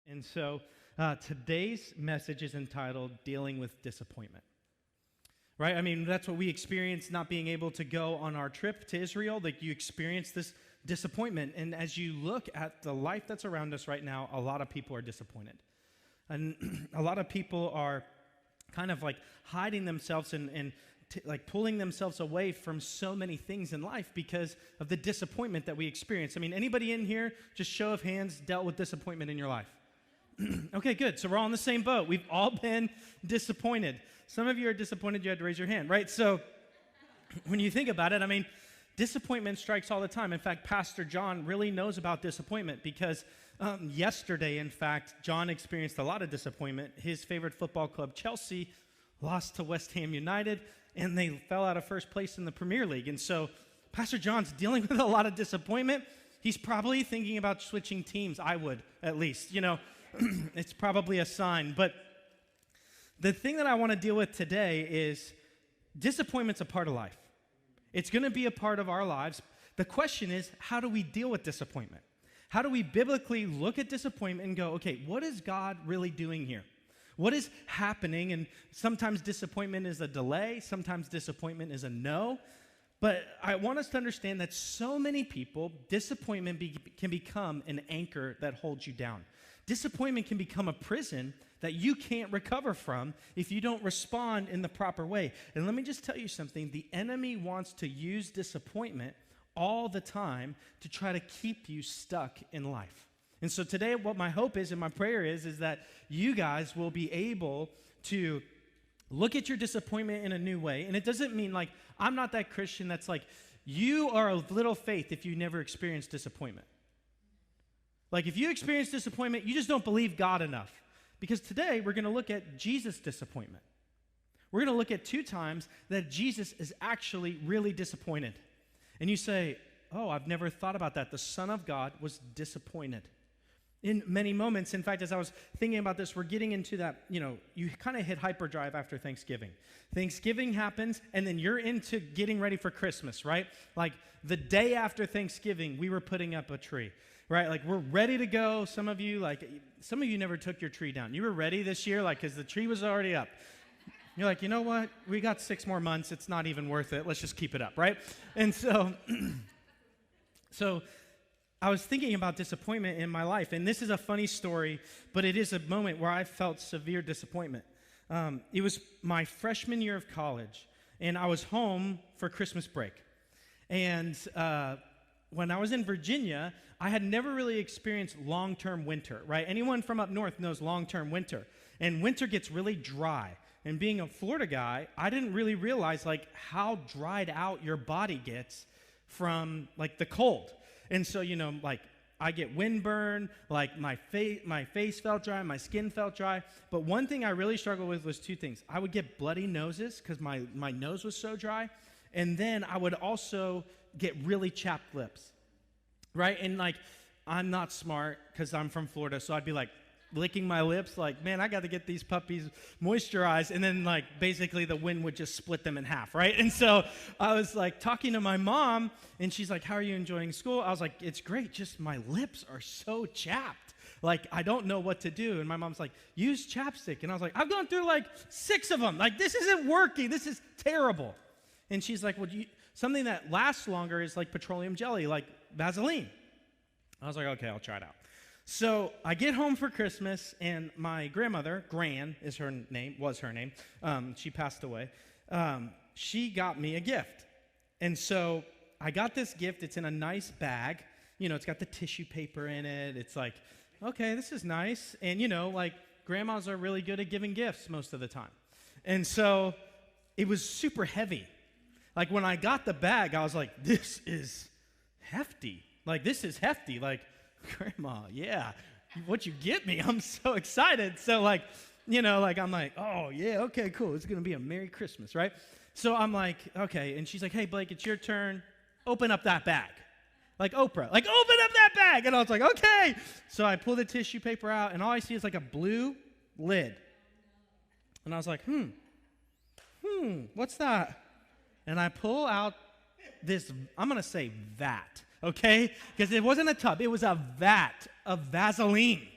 And so today's message is entitled Dealing with Disappointment. Right? I mean, that's what we experienced not being able to go on our trip to Israel. Like, you experience this disappointment. And as you look at the life that's around us right now, a lot of people are disappointed. And a lot of people are kind of like hiding themselves and like pulling themselves away from so many things in life because of the disappointment that we experience. I mean, anybody in here, just show of hands, dealt with disappointment in your life? Okay, good. So we're all in the same boat. We've all been disappointed. Some of you are disappointed you had to raise your hand, right? So when you think about it, I mean, disappointment strikes all the time. In fact, Pastor John really knows about disappointment because yesterday, in fact, John experienced a lot of disappointment. His favorite football club, Chelsea, lost to West Ham United, and they fell out of first place in the Premier League. And so Pastor John's dealing with a lot of disappointment. He's probably thinking about switching teams. I would, at least. You know, it's probably a sign. But the thing that I want to deal with today is disappointment's a part of life. It's going to be a part of our lives. The question is, how do we deal with disappointment? How do we biblically look at disappointment and go, okay, what is God really doing here? What is happening? And sometimes disappointment is a delay. Sometimes disappointment is a no. But I want us to understand that so many people, disappointment can become an anchor that holds you down. Disappointment can become a prison that you can't recover from if you don't respond in the proper way. And let me just tell you something. The enemy wants to use disappointment all the time to try to keep you stuck in life. And so today, what my hope is and my prayer is that you guys will be able to look at your disappointment in a new way. And it doesn't mean like, I'm not that Christian that's like, you are of little faith if you never experienced disappointment. Like, if you experience disappointment, you just don't believe God enough. Because today, we're going to look at Jesus' disappointment. We're going to look at 2 times that Jesus is actually really disappointed. And you say, oh, I've never thought about that. The Son of God was disappointed in many moments. In fact, as I was thinking about this, we're getting into that, you kind of hit hyperdrive after Thanksgiving. Thanksgiving happens, and then you're into getting ready for Christmas, right? Like, the day after Thanksgiving, we were putting up a tree, right? Like, we're ready to go. Some of you never took your tree down. You were ready this year, like, because the tree was already up. You're like, you know what? We got 6 more months. It's not even worth it. Let's just keep it up, right? And so, I was thinking about disappointment in my life, and this is a funny story, but it is a moment where I felt severe disappointment. It was my freshman year of college, and I was home for Christmas break. And when I was in Virginia, I had never really experienced long-term winter, right? Anyone from up north knows long-term winter, and winter gets really dry. And being a Florida guy, I didn't really realize like how dried out your body gets from like the cold. And so, like I get windburn, like my face felt dry, my skin felt dry. But one thing I really struggled with was 2 things. I would get bloody noses because my nose was so dry. And then I would also get really chapped lips, right? And like, I'm not smart because I'm from Florida, so I'd be like, licking my lips, like, man, I got to get these puppies moisturized, and then, like, basically the wind would just split them in half, right? And so I was, like, talking to my mom, and she's like, how are you enjoying school? I was like, it's great, just my lips are so chapped. Like, I don't know what to do. And my mom's like, use chapstick. And I was like, I've gone through, like, 6 of them. Like, this isn't working. This is terrible. And she's like, well, something that lasts longer is, like, petroleum jelly, like Vaseline. I was like, okay, I'll try it out. So I get home for Christmas, and my grandmother, Gran was her name, she passed away, she got me a gift. And so I got this gift. It's in a nice bag. It's got the tissue paper in it. It's like, okay, this is nice. And, like, grandmas are really good at giving gifts most of the time. And so it was super heavy. Like, when I got the bag, I was like, this is hefty. Like, Grandma, yeah, what'd you get me? I'm so excited. So, like, I'm like, oh, yeah, okay, cool. It's going to be a Merry Christmas, right? So I'm like, okay. And she's like, hey, Blake, it's your turn. Open up that bag. Like Oprah. Like, open up that bag. And I was like, okay. So I pull the tissue paper out, and all I see is, like, a blue lid. And I was like, what's that? And I pull out this, I'm going to say vat. Okay? Because it wasn't a tub. It was a vat of Vaseline,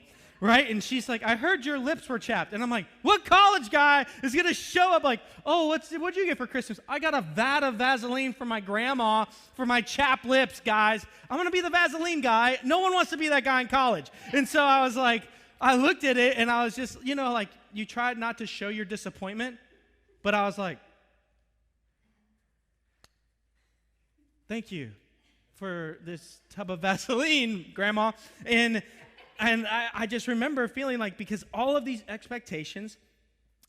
right? And she's like, I heard your lips were chapped. And I'm like, what college guy is going to show up like, oh, what'd you get for Christmas? I got a vat of Vaseline from my grandma for my chapped lips, guys. I'm going to be the Vaseline guy. No one wants to be that guy in college. And so I was like, I looked at it and I was just, like you tried not to show your disappointment, but I was like, thank you for this tub of Vaseline, Grandma. And I just remember feeling like, because all of these expectations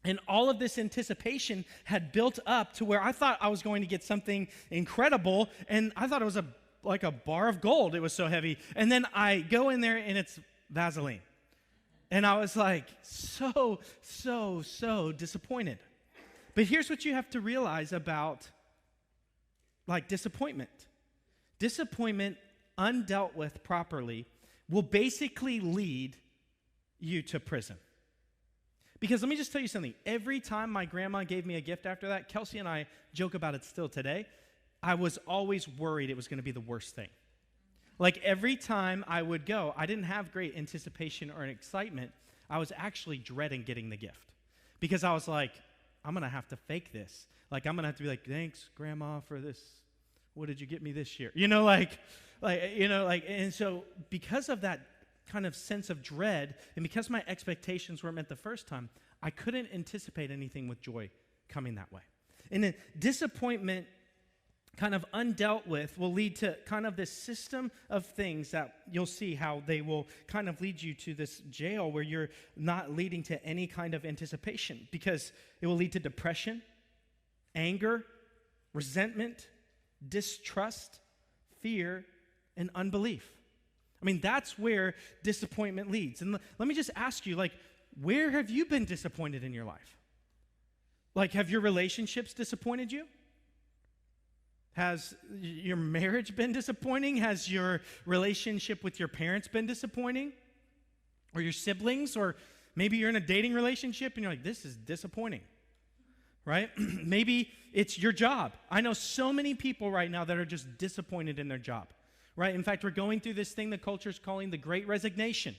and all of this anticipation had built up to where I thought I was going to get something incredible, and I thought it was like a bar of gold. It was so heavy. And then I go in there, and it's Vaseline. And I was like so disappointed. But here's what you have to realize about like disappointment. Disappointment, undealt with properly, will basically lead you to prison. Because let me just tell you something. Every time my grandma gave me a gift after that, Kelsey and I joke about it still today, I was always worried it was going to be the worst thing. Like every time I would go, I didn't have great anticipation or excitement. I was actually dreading getting the gift. Because I was like, I'm going to have to fake this. Like I'm going to have to be like, thanks, Grandma, for this. What did you get me this year? And so because of that kind of sense of dread, and because my expectations weren't met the first time, I couldn't anticipate anything with joy coming that way. And then disappointment, kind of undealt with, will lead to kind of this system of things that you'll see how they will kind of lead you to this jail where you're not leading to any kind of anticipation, because it will lead to depression, anger, resentment, distrust, fear, and unbelief. I mean, that's where disappointment leads. And let me just ask you, like, where have you been disappointed in your life? Like, have your relationships disappointed you? Has your marriage been disappointing? Has your relationship with your parents been disappointing? Or your siblings? Or maybe you're in a dating relationship and you're like, this is disappointing. Right? Maybe it's your job. I know so many people right now that are just disappointed in their job. Right? In fact, we're going through this thing the culture's calling the Great Resignation.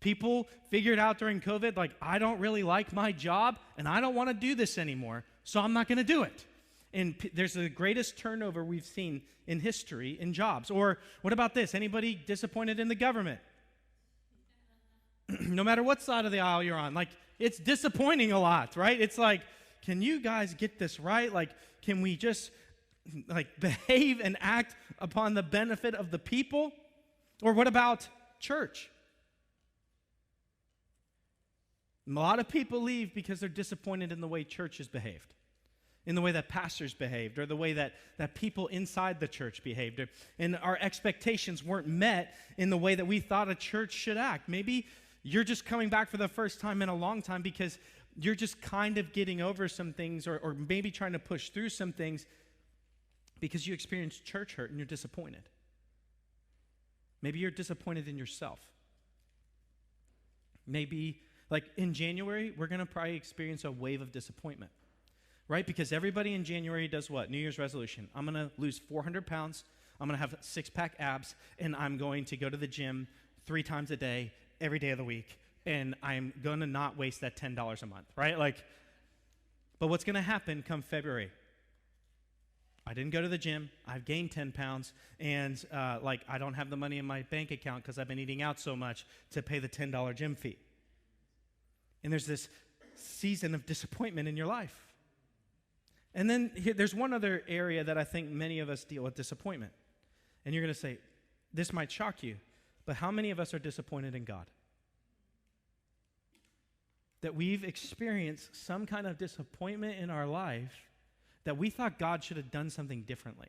People figured out during COVID, like, I don't really like my job, and I don't want to do this anymore, so I'm not going to do it. And there's the greatest turnover we've seen in history in jobs. Or what about this? Anybody disappointed in the government? No matter what side of the aisle you're on, like, it's disappointing a lot, right? It's like, can you guys get this right? Like, can we just, like, behave and act upon the benefit of the people? Or what about church? A lot of people leave because they're disappointed in the way church has behaved, in the way that pastors behaved, or the way that people inside the church behaved. And our expectations weren't met in the way that we thought a church should act. Maybe you're just coming back for the first time in a long time because you're just kind of getting over some things, or maybe trying to push through some things because you experienced church hurt and you're disappointed. Maybe you're disappointed in yourself. Maybe, like in January, we're going to probably experience a wave of disappointment, right? Because everybody in January does what? New Year's resolution. I'm going to lose 400 pounds. I'm going to have six-pack abs, and I'm going to go to the gym 3 times a day, every day of the week. And I'm going to not waste that $10 a month, right? But what's going to happen come February? I didn't go to the gym. I've gained 10 pounds. And, I don't have the money in my bank account because I've been eating out so much to pay the $10 gym fee. And there's this season of disappointment in your life. And then there's one other area that I think many of us deal with disappointment. And you're going to say, this might shock you, but how many of us are disappointed in God? That we've experienced some kind of disappointment in our life that we thought God should have done something differently.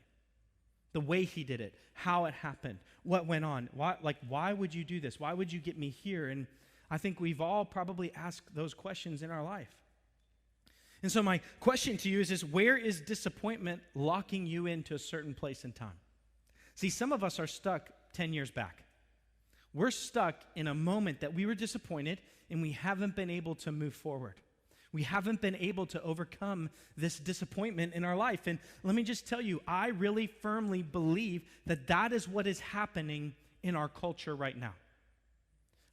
The way he did it, how it happened, what went on. Why would you do this? Why would you get me here? And I think we've all probably asked those questions in our life. And so my question to you is where is disappointment locking you into a certain place in time? See, some of us are stuck 10 years back. We're stuck in a moment that we were disappointed and we haven't been able to move forward. We haven't been able to overcome this disappointment in our life. And let me just tell you, I really firmly believe that that is what is happening in our culture right now.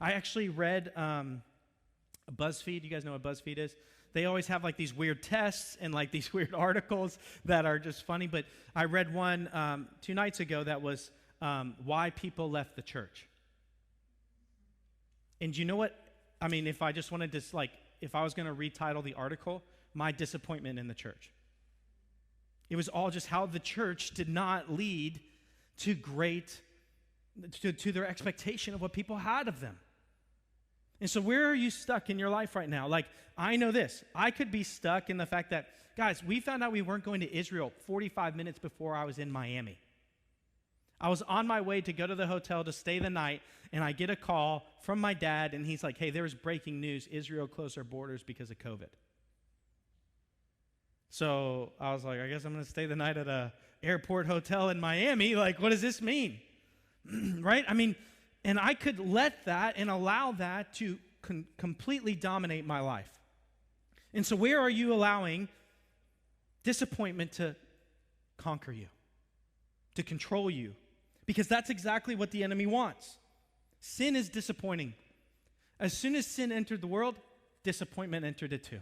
I actually read BuzzFeed. You guys know what BuzzFeed is? They always have like these weird tests and like these weird articles that are just funny. But I read one 2 nights ago that was why people left the church. And you know what? I mean, if I just wanted to, like, if I was going to retitle the article, My Disappointment in the Church. It was all just how the church did not lead to to their expectation of what people had of them. And so where are you stuck in your life right now? Like, I know this. I could be stuck in the fact that, guys, we found out we weren't going to Israel 45 minutes before I was in Miami. I was on my way to go to the hotel to stay the night, and I get a call from my dad, and he's like, hey, there's breaking news. Israel closed their borders because of COVID. So I was like, I guess I'm going to stay the night at a airport hotel in Miami. Like, what does this mean? Right? I mean, and I could let that and allow that to completely dominate my life. And so where are you allowing disappointment to conquer you, to control you? Because that's exactly what the enemy wants. Sin is disappointing. As soon as sin entered the world, disappointment entered it too.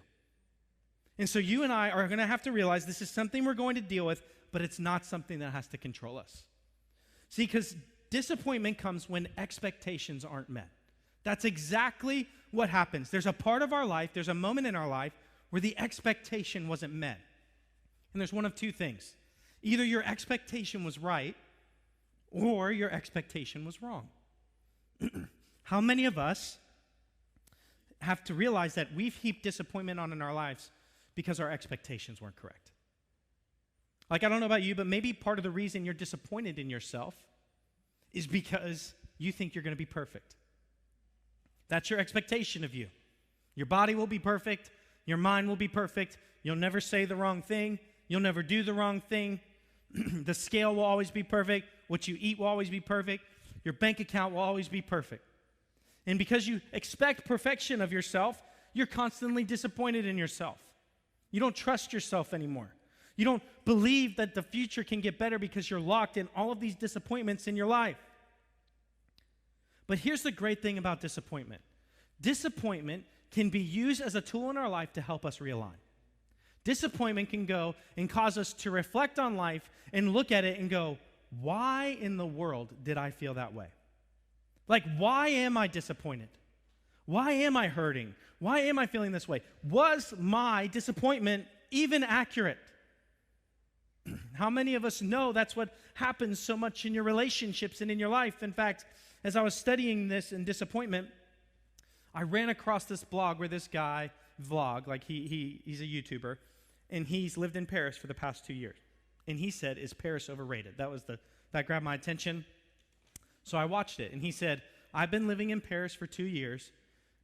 And so you and I are going to have to realize this is something we're going to deal with, but it's not something that has to control us. See, because disappointment comes when expectations aren't met. That's exactly what happens. There's a part of our life, there's a moment in our life where the expectation wasn't met. And there's one of two things. Either your expectation was right or your expectation was wrong. How many of us have to realize that we've heaped disappointment on in our lives because our expectations weren't correct? Like, I don't know about you, but maybe part of the reason you're disappointed in yourself is because you think you're going to be perfect. That's your expectation of you. Your body will be perfect. Your mind will be perfect. You'll never say the wrong thing. You'll never do the wrong thing. The scale will always be perfect. What you eat will always be perfect. Your bank account will always be perfect. And because you expect perfection of yourself, you're constantly disappointed in yourself. You don't trust yourself anymore. You don't believe that the future can get better because you're locked in all of these disappointments in your life. But here's the great thing about disappointment. Disappointment can be used as a tool in our life to help us realign. Disappointment can go and cause us to reflect on life and look at it and go, why in the world did I feel that way? Like, why am I disappointed? Why am I hurting? Why am I feeling this way? Was my disappointment even accurate? How many of us know that's what happens so much in your relationships and in your life? In fact, as I was studying this in disappointment, I ran across this blog where this guy vlogged, like he's a YouTuber, and he's lived in Paris for the past 2 years. And he said, is Paris overrated? That grabbed my attention. So I watched it, and he said, I've been living in Paris for 2 years,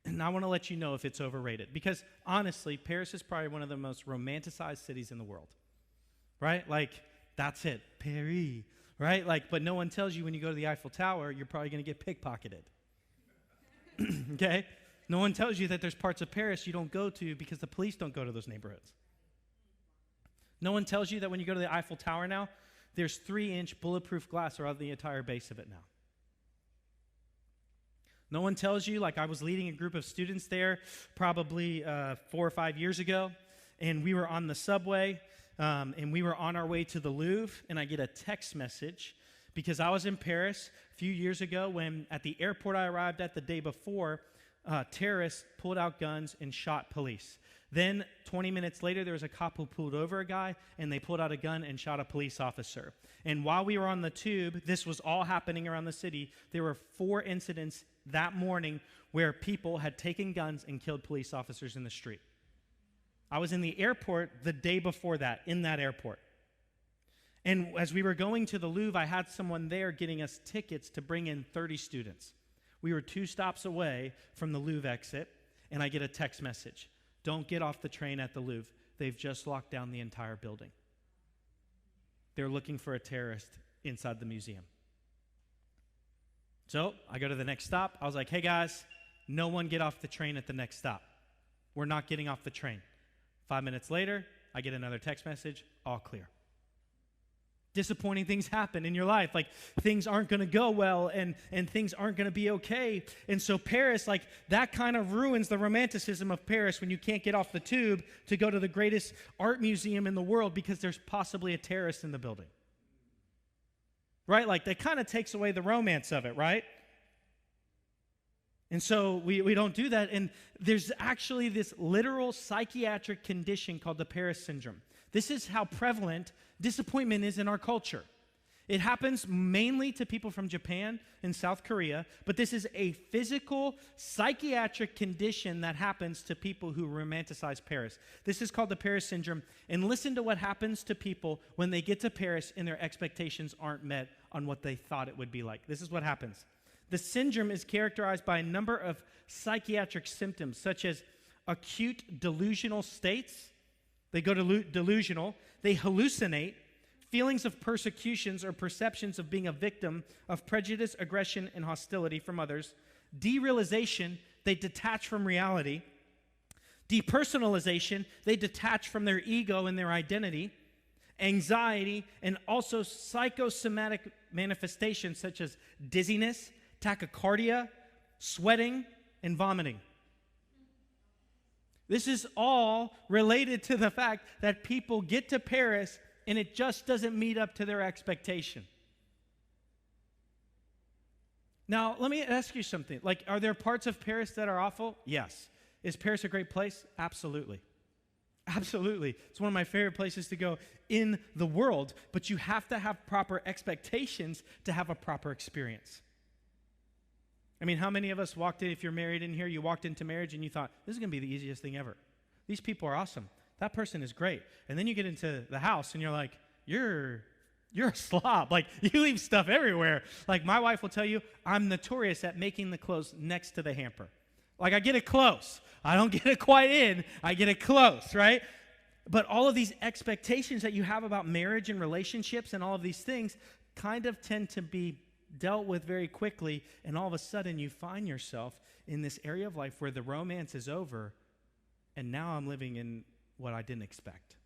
and I want to let you know if it's overrated. Because honestly, Paris is probably one of the most romanticized cities in the world. Right? Like, that's it. Paris. Right? Like, but no one tells you when you go to the Eiffel Tower, you're probably going to get pickpocketed. Okay? No one tells you that there's parts of Paris you don't go to because the police don't go to those neighborhoods. No one tells you that when you go to the Eiffel Tower now, there's 3-inch bulletproof glass around the entire base of it now. No one tells you, like I was leading a group of students there probably 4 or 5 years ago, and we were on the subway, and we were on our way to the Louvre, and I get a text message because I was in Paris a few years ago when at the airport I arrived at the day before, terrorists pulled out guns and shot police. Then 20 minutes later, there was a cop who pulled over a guy, and they pulled out a gun and shot a police officer. And while we were on the tube, this was all happening around the city. There were 4 incidents that morning where people had taken guns and killed police officers in the street. I was in the airport the day before that, in that airport. And as we were going to the Louvre, I had someone there getting us tickets to bring in 30 students. We were 2 stops away from the Louvre exit, and I get a text message. Don't get off the train at the Louvre. They've just locked down the entire building. They're looking for a terrorist inside the museum. So I go to the next stop. I was like, hey guys, no one get off the train at the next stop. We're not getting off the train. 5 minutes later, I get another text message, all clear. Disappointing things happen in your life. Like things aren't going to go well and things aren't going to be okay. And so Paris, like that kind of ruins the romanticism of Paris when you can't get off the tube to go to the greatest art museum in the world because there's possibly a terrorist in the building. Right? Like that kind of takes away the romance of it, right? And so we don't do that. And there's actually this literal psychiatric condition called the Paris syndrome. This is how prevalent disappointment is in our culture. It happens mainly to people from Japan and South Korea, but this is a physical, psychiatric condition that happens to people who romanticize Paris. This is called the Paris syndrome, and listen to what happens to people when they get to Paris and their expectations aren't met on what they thought it would be like. This is what happens. The syndrome is characterized by a number of psychiatric symptoms, such as acute delusional states. They go delusional. They hallucinate. Feelings of persecutions or perceptions of being a victim of prejudice, aggression, and hostility from others. Derealization, they detach from reality. Depersonalization, they detach from their ego and their identity. Anxiety, and also psychosomatic manifestations such as dizziness, tachycardia, sweating, and vomiting. This is all related to the fact that people get to Paris and it just doesn't meet up to their expectation. Now, let me ask you something. Like, are there parts of Paris that are awful? Yes. Is Paris a great place? Absolutely. Absolutely. It's one of my favorite places to go in the world, but you have to have proper expectations to have a proper experience. I mean, how many of us walked in, if you're married in here, you walked into marriage and you thought, this is going to be the easiest thing ever. These people are awesome. That person is great. And then you get into the house and you're like, you're a slob. Like, you leave stuff everywhere. Like, my wife will tell you, I'm notorious at making the clothes next to the hamper. Like, I get it close. I don't get it quite in. I get it close, right? But all of these expectations that you have about marriage and relationships and all of these things kind of tend to be dealt with very quickly, and all of a sudden you find yourself in this area of life where the romance is over, and now I'm living in what I didn't expect.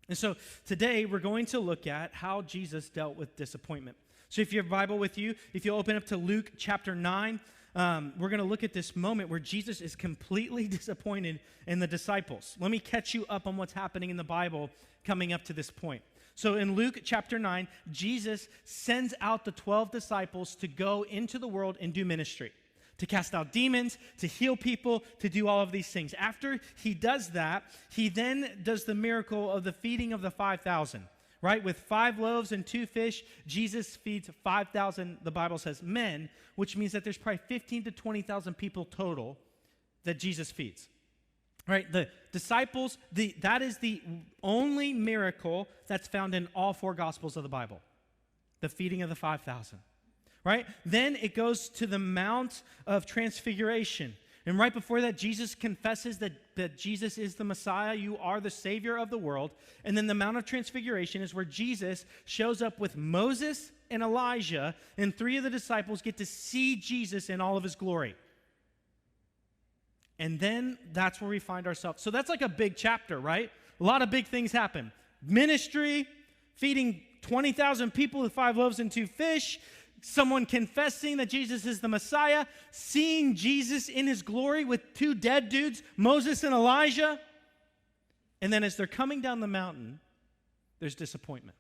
And so today we're going to look at how Jesus dealt with disappointment. So if you have a Bible with you, if you open up to Luke chapter 9, we're going to look at this moment where Jesus is completely disappointed in the disciples. Let me catch you up on what's happening in the Bible coming up to this point. So in Luke chapter 9, Jesus sends out the 12 disciples to go into the world and do ministry, to cast out demons, to heal people, to do all of these things. After he does that, he then does the miracle of the feeding of the 5,000, right? With 5 loaves and 2 fish, Jesus feeds 5,000, the Bible says, men, which means that there's probably 15 to 20,000 people total that Jesus feeds. Right, the disciples, that is the only miracle that's found in all 4 Gospels of the Bible, the feeding of the 5,000, right? Then it goes to the Mount of Transfiguration. And right before that, Jesus confesses that Jesus is the Messiah, you are the Savior of the world. And then the Mount of Transfiguration is where Jesus shows up with Moses and Elijah, and 3 of the disciples get to see Jesus in all of his glory. And then that's where we find ourselves. So that's like a big chapter, right? A lot of big things happen. Ministry, feeding 20,000 people with 5 loaves and 2 fish, someone confessing that Jesus is the Messiah, seeing Jesus in his glory with 2 dead dudes, Moses and Elijah. And then as they're coming down the mountain, there's disappointment.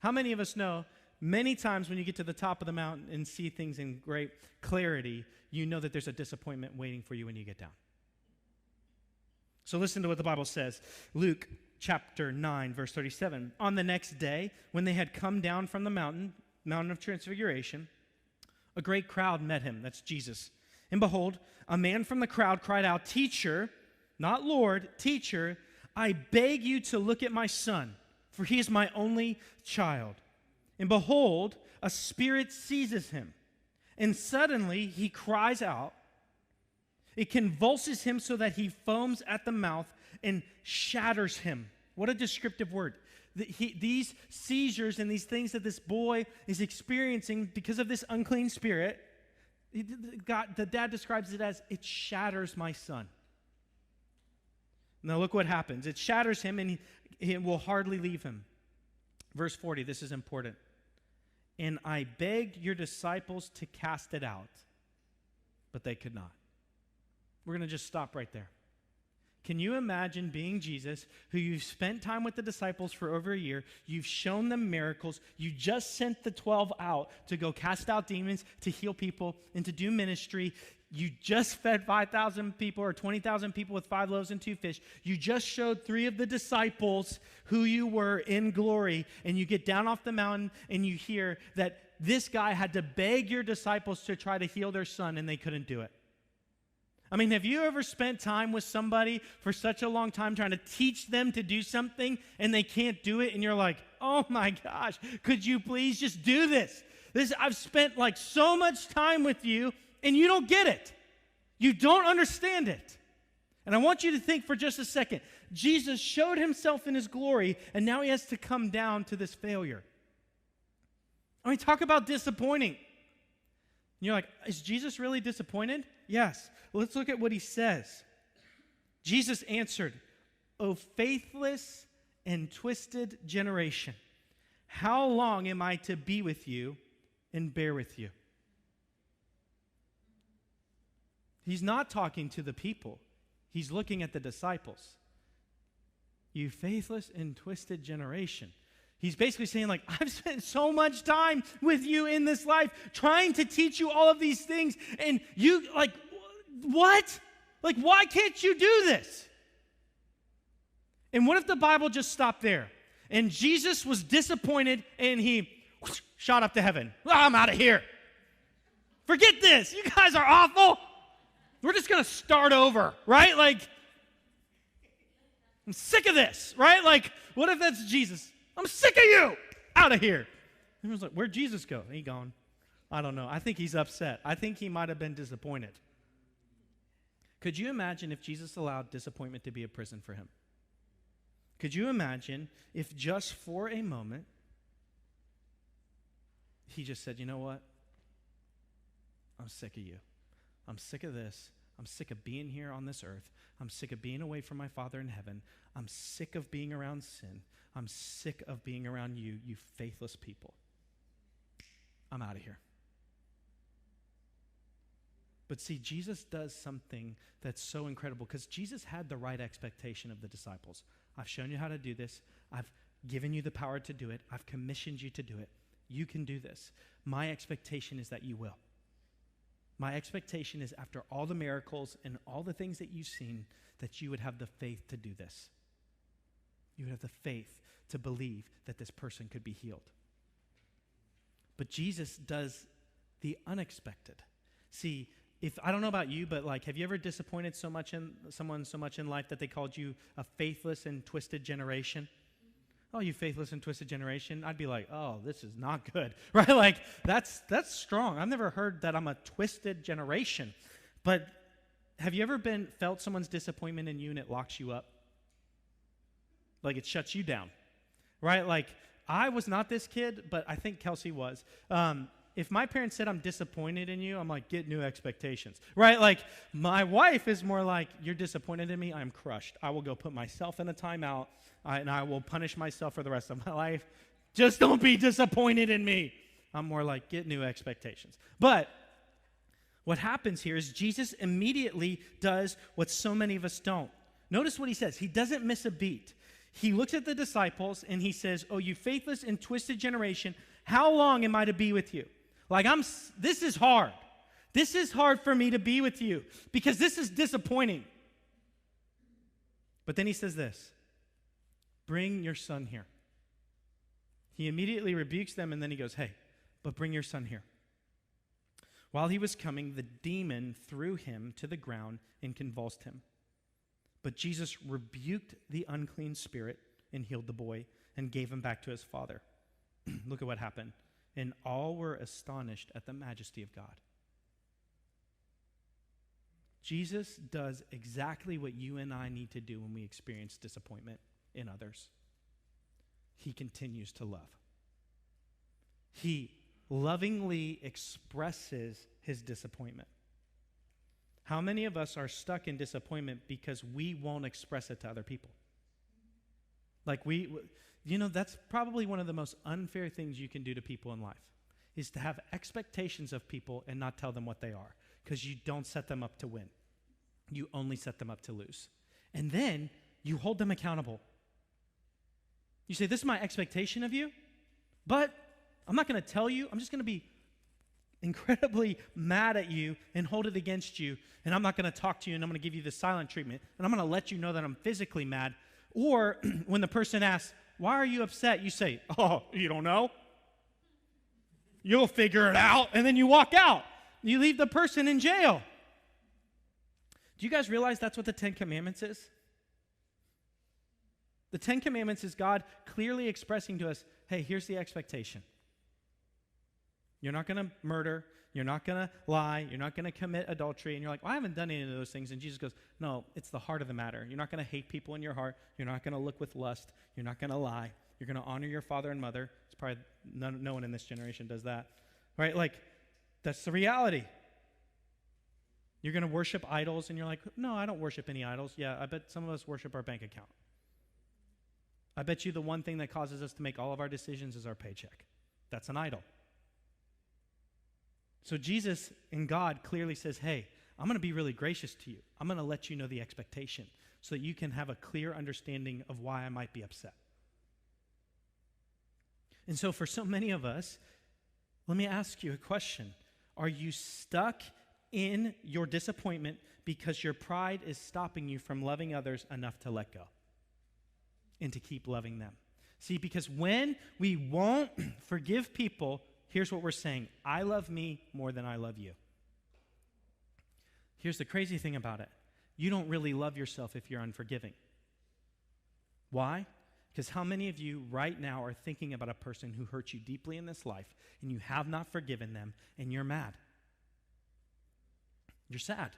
How many of us know many times when you get to the top of the mountain and see things in great clarity, you know that there's a disappointment waiting for you when you get down. So listen to what the Bible says. Luke chapter 9, verse 37. On the next day, when they had come down from the mountain of Transfiguration, a great crowd met him. That's Jesus. And behold, a man from the crowd cried out, "Teacher," not Lord, "Teacher, I beg you to look at my son, for he is my only child. And behold, a spirit seizes him. And suddenly he cries out. It convulses him so that he foams at the mouth and shatters him." What a descriptive word. These seizures and these things that this boy is experiencing because of this unclean spirit, the dad describes it as, it shatters my son. Now look what happens. It shatters him and it will hardly leave him. Verse 40, this is important. And I begged your disciples to cast it out, but they could not. We're going to just stop right there. Can you imagine being Jesus, who you've spent time with the disciples for over a year, you've shown them miracles, you just sent the 12 out to go cast out demons, to heal people, and to do ministry. You just fed 5,000 people or 20,000 people with 5 loaves and 2 fish. You just showed 3 of the disciples who you were in glory, and you get down off the mountain and you hear that this guy had to beg your disciples to try to heal their son, and they couldn't do it. I mean, have you ever spent time with somebody for such a long time trying to teach them to do something and they can't do it, and you're like, oh my gosh, could you please just do this? I've spent like so much time with you and you don't get it. You don't understand it. And I want you to think for just a second. Jesus showed himself in his glory, and now he has to come down to this failure. I mean, talk about disappointing. You're like, is Jesus really disappointed? Yes. Let's look at what he says. Jesus answered, O faithless and twisted generation, how long am I to be with you and bear with you? He's not talking to the people. He's looking at the disciples. You faithless and twisted generation. He's basically saying, like, I've spent so much time with you in this life trying to teach you all of these things, and you, like, what? Like, why can't you do this? And what if the Bible just stopped there? And Jesus was disappointed, and he shot up to heaven. I'm out of here. Forget this. You guys are awful. We're just going to start over, right? Like, I'm sick of this, right? Like, what if that's Jesus? I'm sick of you. Out of here. Everyone's like, where'd Jesus go? He gone. I don't know. I think he's upset. I think he might have been disappointed. Could you imagine if Jesus allowed disappointment to be a prison for him? Could you imagine if just for a moment he just said, you know what? I'm sick of you. I'm sick of this. I'm sick of being here on this earth. I'm sick of being away from my Father in heaven. I'm sick of being around sin. I'm sick of being around you, you faithless people. I'm out of here. But see, Jesus does something that's so incredible because Jesus had the right expectation of the disciples. I've shown you how to do this. I've given you the power to do it. I've commissioned you to do it. You can do this. My expectation is that you will. My expectation is after all the miracles and all the things that you've seen, that you would have the faith to do this. You would have the faith to believe that this person could be healed. But Jesus does the unexpected. See, I don't know about you, but like, have you ever disappointed someone so much in life that they called you a faithless and twisted generation? Oh, you faithless and twisted generation. I'd be like, oh, this is not good, right? Like, that's strong. I've never heard that I'm a twisted generation. But have you ever felt someone's disappointment in you and it locks you up? Like, it shuts you down, right? Like, I was not this kid, but I think Kelsey was. If my parents said I'm disappointed in you, I'm like, get new expectations, right? Like, my wife is more like, you're disappointed in me, I'm crushed. I will go put myself in a timeout, and I will punish myself for the rest of my life. Just don't be disappointed in me. I'm more like, get new expectations. But what happens here is Jesus immediately does what so many of us don't. Notice what he says. He doesn't miss a beat. He looks at the disciples, and he says, oh, you faithless and twisted generation, how long am I to be with you? Like, this is hard. This is hard for me to be with you because this is disappointing. But then he says this, bring your son here. He immediately rebukes them, and then he goes, hey, but bring your son here. While he was coming, the demon threw him to the ground and convulsed him. But Jesus rebuked the unclean spirit and healed the boy and gave him back to his father. Look at what happened. And all were astonished at the majesty of God. Jesus does exactly what you and I need to do when we experience disappointment in others. He continues to love. He lovingly expresses his disappointment. How many of us are stuck in disappointment because we won't express it to other people? Like You know, that's probably one of the most unfair things you can do to people in life, is to have expectations of people and not tell them what they are, because you don't set them up to win. You only set them up to lose. And then you hold them accountable. You say, this is my expectation of you, but I'm not going to tell you. I'm just going to be incredibly mad at you and hold it against you, and I'm not going to talk to you, and I'm going to give you the silent treatment, and I'm going to let you know that I'm physically mad. Or when the person asks, why are you upset? You say, oh, you don't know? You'll figure it out, and then you walk out. You leave the person in jail. Do you guys realize that's what the Ten Commandments is? The Ten Commandments is God clearly expressing to us, hey, here's the expectation. You're not going to murder. You're not going to lie. You're not going to commit adultery. And you're like, well, I haven't done any of those things. And Jesus goes, no, it's the heart of the matter. You're not going to hate people in your heart. You're not going to look with lust. You're not going to lie. You're going to honor your father and mother. It's probably no one in this generation does that. Right? Like, that's the reality. You're going to worship idols. And you're like, no, I don't worship any idols. Yeah, I bet some of us worship our bank account. I bet you the one thing that causes us to make all of our decisions is our paycheck. That's an idol. So Jesus and God clearly says, hey, I'm going to be really gracious to you. I'm going to let you know the expectation so that you can have a clear understanding of why I might be upset. And so for so many of us, let me ask you a question. Are you stuck in your disappointment because your pride is stopping you from loving others enough to let go and to keep loving them? See, because when we won't forgive people, here's what we're saying. I love me more than I love you. Here's the crazy thing about it. You don't really love yourself if you're unforgiving. Why? Because how many of you right now are thinking about a person who hurt you deeply in this life and you have not forgiven them and you're mad? You're sad.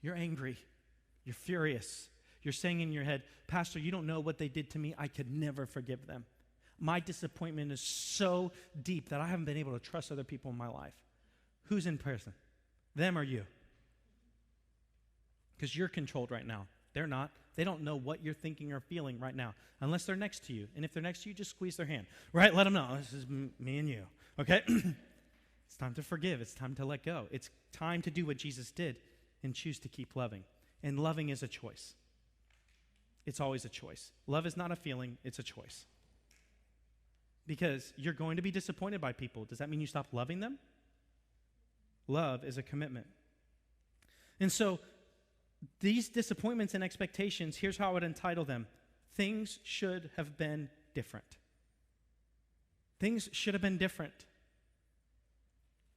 You're angry. You're furious. You're saying in your head, Pastor, you don't know what they did to me. I could never forgive them. My disappointment is so deep that I haven't been able to trust other people in my life. Who's in prison? Them or you? Because you're controlled right now. They're not. They don't know what you're thinking or feeling right now unless they're next to you. And if they're next to you, just squeeze their hand. Right? Let them know. This is me and you. Okay? It's time to forgive. It's time to let go. It's time to do what Jesus did and choose to keep loving. And loving is a choice. It's always a choice. Love is not a feeling. It's a choice. Because you're going to be disappointed by people. Does that mean you stop loving them? Love is a commitment. And so these disappointments and expectations, here's how I would entitle them. Things should have been different. Things should have been different.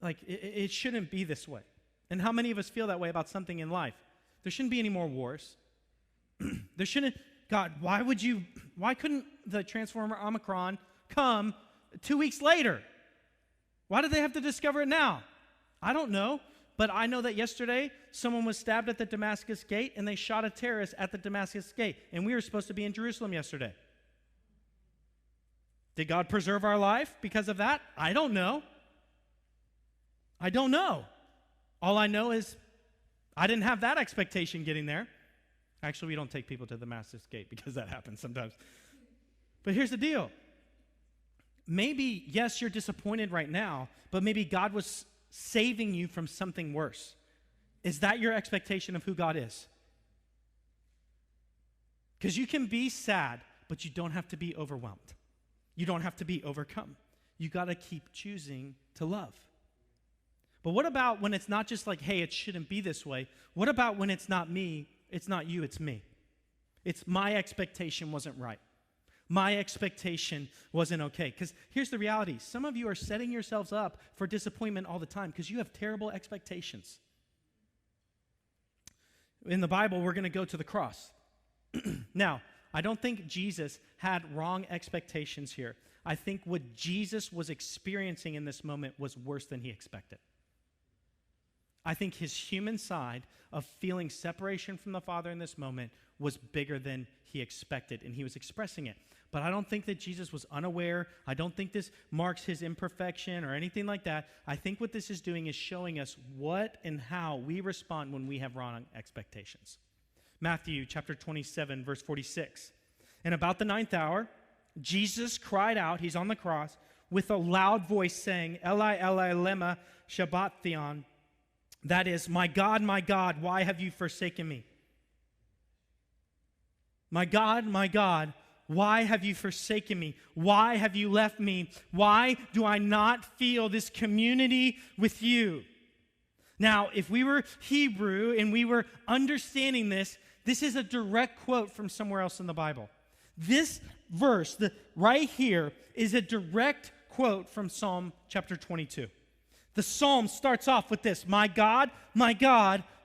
Like, it shouldn't be this way. And how many of us feel that way about something in life? There shouldn't be any more wars. There shouldn't, God, why couldn't the Transformer Omicron come 2 weeks later? Why did they have to discover it now? I don't know, but I know that yesterday someone was stabbed at the Damascus gate and they shot a terrorist at the Damascus gate, and we were supposed to be in Jerusalem yesterday. Did God preserve our life because of that? I don't know. I don't know. All I know is I didn't have that expectation getting there. Actually, we don't take people to the Damascus gate because that happens sometimes. But here's the deal. Maybe, yes, you're disappointed right now, but maybe God was saving you from something worse. Is that your expectation of who God is? Because you can be sad, but you don't have to be overwhelmed. You don't have to be overcome. You got to keep choosing to love. But what about when it's not just like, hey, it shouldn't be this way? What about when it's not me, it's not you, it's me? It's my expectation wasn't right. My expectation wasn't okay. Because here's the reality. Some of you are setting yourselves up for disappointment all the time because you have terrible expectations. In the Bible, we're going to go to the cross. Now, I don't think Jesus had wrong expectations here. I think what Jesus was experiencing in this moment was worse than he expected. I think his human side of feeling separation from the Father in this moment was bigger than he expected, and he was expressing it. But I don't think that Jesus was unaware. I don't think this marks his imperfection or anything like that. I think what this is doing is showing us what and how we respond when we have wrong expectations. Matthew chapter 27, verse 46. And about the 9th hour, Jesus cried out, he's on the cross, with a loud voice saying, Eli, Eli, lema sabachthani. That is, my God, why have you forsaken me? My God, why have you forsaken me? Why have you left me? Why do I not feel this community with you? Now, if we were Hebrew and we were understanding this, this is a direct quote from somewhere else in the Bible. This verse, right here, is a direct quote from Psalm chapter 22. The psalm starts off with this, my God,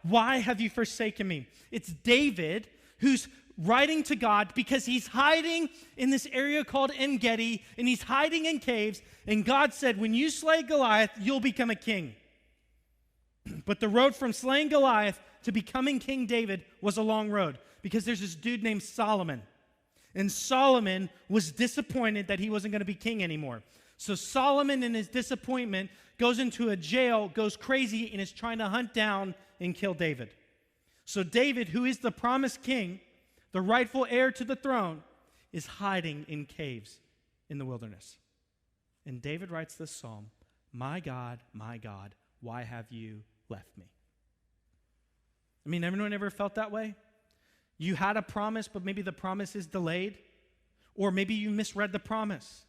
why have you forsaken me? It's David who's writing to God because he's hiding in this area called En-Gedi, and he's hiding in caves, and God said, when you slay Goliath, you'll become a king. But the road from slaying Goliath to becoming King David was a long road because there's this dude named Solomon. And Solomon was disappointed that he wasn't going to be king anymore. So Solomon, in his disappointment, goes into a jail, goes crazy, and is trying to hunt down and kill David. So David, who is the promised king, the rightful heir to the throne, is hiding in caves in the wilderness. And David writes this psalm, my God, why have you left me? I mean, everyone ever felt that way? You had a promise, but maybe the promise is delayed. Or maybe you misread the promise.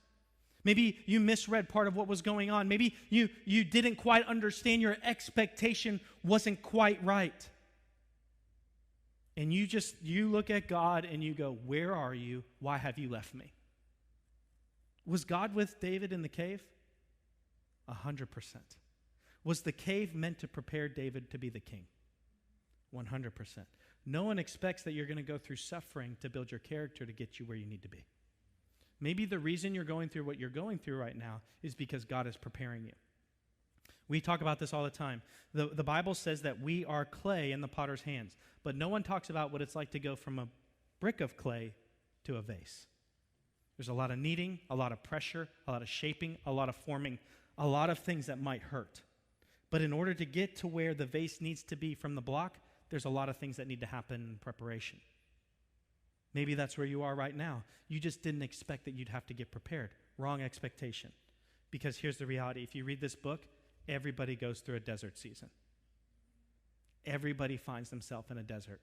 Maybe you misread part of what was going on. Maybe you didn't quite understand. Your expectation wasn't quite right. And you look at God and you go, where are you? Why have you left me? Was God with David in the cave? 100%. Was the cave meant to prepare David to be the king? 100%. No one expects that you're going to go through suffering to build your character to get you where you need to be. Maybe the reason you're going through what you're going through right now is because God is preparing you. We talk about this all the time. The Bible says that we are clay in the potter's hands, but no one talks about what it's like to go from a brick of clay to a vase. There's a lot of kneading, a lot of pressure, a lot of shaping, a lot of forming, a lot of things that might hurt. But in order to get to where the vase needs to be from the block, there's a lot of things that need to happen in preparation. Maybe that's where you are right now. You just didn't expect that you'd have to get prepared. Wrong expectation. Because here's the reality. If you read this book, everybody goes through a desert season. Everybody finds themselves in a desert.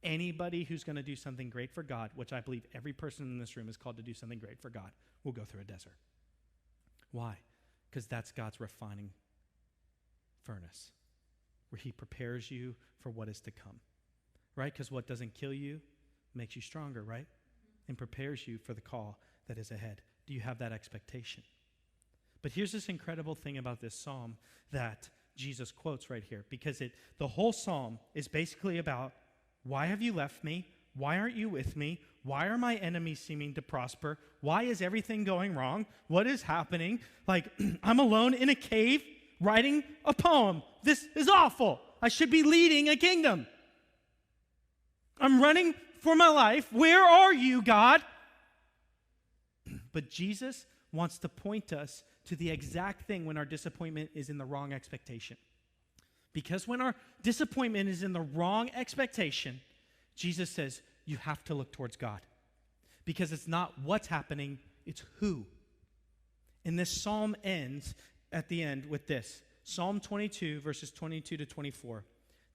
Anybody who's going to do something great for God, which I believe every person in this room is called to do something great for God, will go through a desert. Why? Because that's God's refining furnace, where he prepares you for what is to come, right? Because what doesn't kill you makes you stronger, right? And prepares you for the call that is ahead. Do you have that expectation? But here's this incredible thing about this psalm that Jesus quotes right here, because the whole psalm is basically about, why have you left me? Why aren't you with me? Why are my enemies seeming to prosper? Why is everything going wrong? What is happening? Like, I'm alone in a cave writing a poem. This is awful. I should be leading a kingdom. I'm running for my life. Where are you, God? But Jesus wants to point us to the exact thing when our disappointment is in the wrong expectation. Because when our disappointment is in the wrong expectation, Jesus says, you have to look towards God. Because it's not what's happening, it's who. And this psalm ends at the end with this. Psalm 22, verses 22 to 24.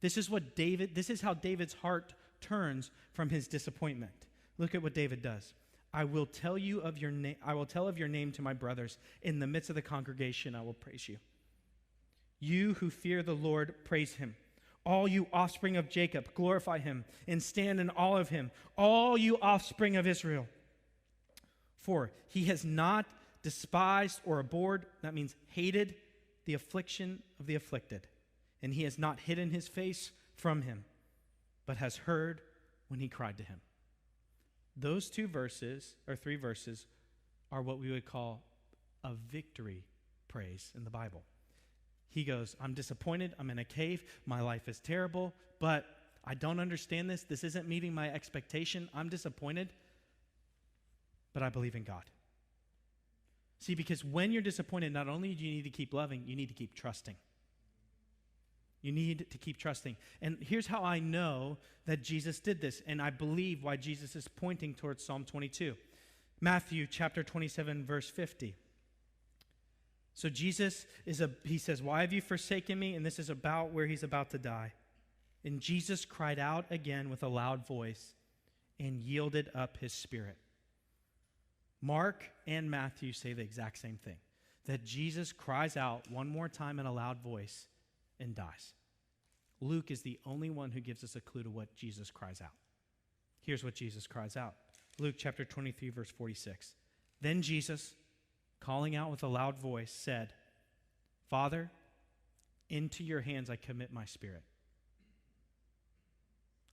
This is how David's heart turns from his disappointment. Look at what David does. I will tell of your name to my brothers. In the midst of the congregation, I will praise you. You who fear the Lord, praise him. All you offspring of Jacob, glorify him and stand in awe of him. All you offspring of Israel. For he has not despised or abhorred, that means hated, the affliction of the afflicted. And he has not hidden his face from him, but has heard when he cried to him. Those three verses, are what we would call a victory praise in the Bible. He goes, I'm disappointed, I'm in a cave, my life is terrible, but I don't understand this. This isn't meeting my expectation. I'm disappointed, but I believe in God. See, because when you're disappointed, not only do you need to keep loving, you need to keep trusting. You need to keep trusting. And here's how I know that Jesus did this, and I believe why Jesus is pointing towards Psalm 22. Matthew chapter 27, verse 50. So Jesus he says, why have you forsaken me? And this is about where he's about to die. And Jesus cried out again with a loud voice and yielded up his spirit. Mark and Matthew say the exact same thing, that Jesus cries out one more time in a loud voice and dies. Luke is the only one who gives us a clue to what Jesus cries out. Here's what Jesus cries out. Luke chapter 23, verse 46. Then Jesus, calling out with a loud voice, said, Father, into your hands I commit my spirit.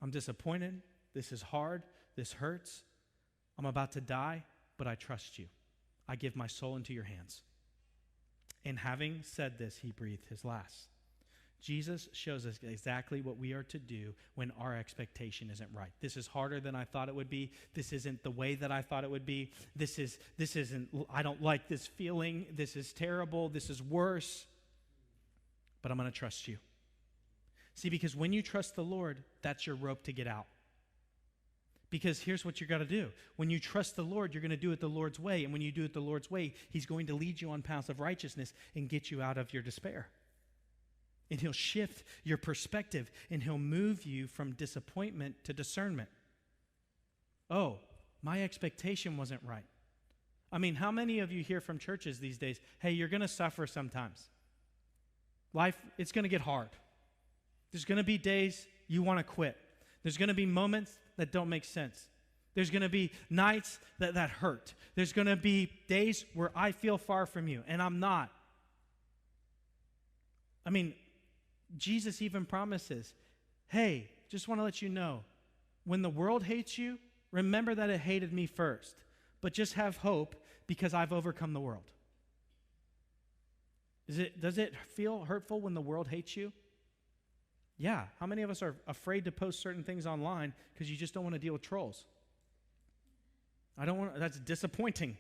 I'm disappointed. This is hard. This hurts. I'm about to die, but I trust you. I give my soul into your hands. And having said this, he breathed his last. Jesus shows us exactly what we are to do when our expectation isn't right. This is harder than I thought it would be. This isn't the way that I thought it would be. This isn't, I don't like this feeling. This is terrible. This is worse. But I'm going to trust you. See, because when you trust the Lord, that's your rope to get out. Because here's what you got to do. When you trust the Lord, you're going to do it the Lord's way. And when you do it the Lord's way, he's going to lead you on paths of righteousness and get you out of your despair. And he'll shift your perspective, and he'll move you from disappointment to discernment. Oh, my expectation wasn't right. I mean, how many of you hear from churches these days, hey, you're going to suffer sometimes. Life, it's going to get hard. There's going to be days you want to quit. There's going to be moments that don't make sense. There's going to be nights that hurt. There's going to be days where I feel far from you, and I'm not. I mean, Jesus even promises, hey, just want to let you know, when the world hates you, remember that it hated me first, but just have hope because I've overcome the world. Does it feel hurtful when the world hates you? Yeah. How many of us are afraid to post certain things online because you just don't want to deal with trolls? That's disappointing,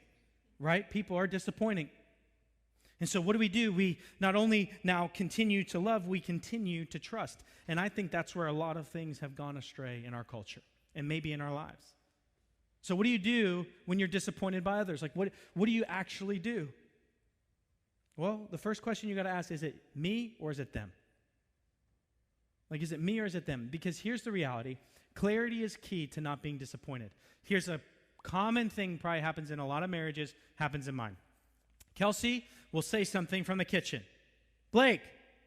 right? People are disappointing. And so what do? We not only now continue to love, we continue to trust. And I think that's where a lot of things have gone astray in our culture and maybe in our lives. So what do you do when you're disappointed by others? Like what do you actually do? Well, the first question you got to ask, is it me or is it them? Like, is it me or is it them? Because here's the reality. Clarity is key to not being disappointed. Here's a common thing probably happens in a lot of marriages, happens in mine. Kelsey will say something from the kitchen. Blake,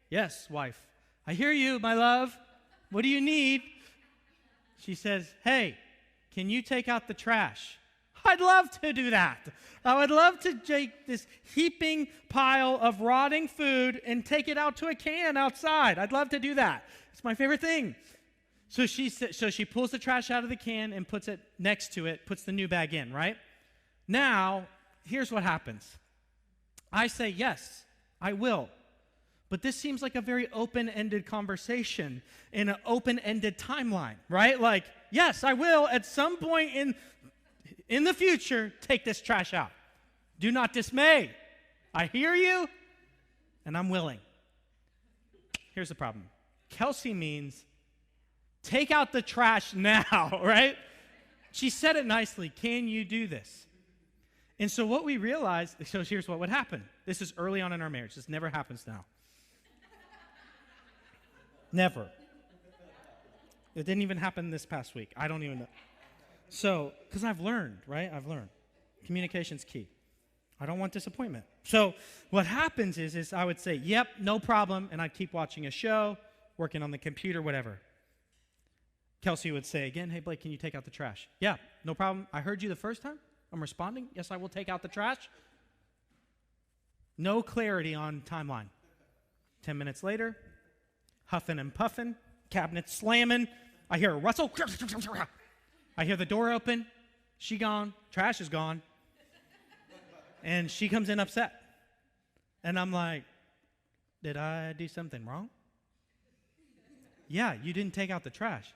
yes, wife. I hear you, my love. What do you need? She says, hey, can you take out the trash? I'd love to do that. I would love to take this heaping pile of rotting food and take it out to a can outside. I'd love to do that. It's my favorite thing. So she pulls the trash out of the can and puts it next to it, puts the new bag in, right? Now, here's what happens. I say, yes, I will. But this seems like a very open-ended conversation in an open-ended timeline, right? Like, yes, I will at some point in the future take this trash out. Do not dismay. I hear you, and I'm willing. Here's the problem. Kelsey means take out the trash now, right? She said it nicely. Can you do this? And so what we realized, so here's what would happen. This is early on in our marriage. This never happens now. Never. It didn't even happen this past week. I don't even know. So, because I've learned, right? I've learned. Communication's key. I don't want disappointment. So what happens is I would say, yep, no problem, and I'd keep watching a show, working on the computer, whatever. Kelsey would say again, hey, Blake, can you take out the trash? Yeah, no problem. I heard you the first time. I'm responding. Yes, I will take out the trash. No clarity on timeline. 10 minutes later, huffing and puffing, cabinet slamming. I hear a rustle. I hear the door open. She gone. Trash is gone. And she comes in upset. And I'm like, did I do something wrong? Yeah, you didn't take out the trash.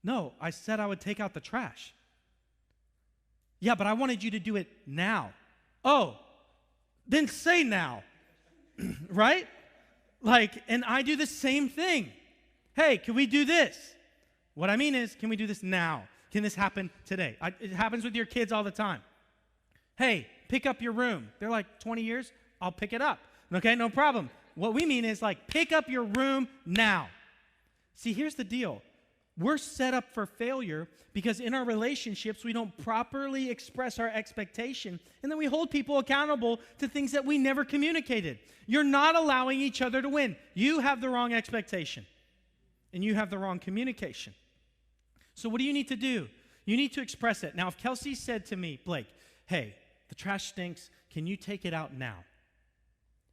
No, I said I would take out the trash. Yeah, but I wanted you to do it now. Oh, then say now. Right? Like, and I do the same thing. Hey, can we do this? What I mean is, can we do this now? Can this happen today? It happens with your kids all the time. Hey, pick up your room. They're like, 20 years? I'll pick it up. Okay, no problem. What we mean is like, pick up your room now. See, here's the deal. We're set up for failure because in our relationships, we don't properly express our expectation, and then we hold people accountable to things that we never communicated. You're not allowing each other to win. You have the wrong expectation, and you have the wrong communication. So what do you need to do? You need to express it. Now, if Kelsey said to me, Blake, hey, the trash stinks, can you take it out now?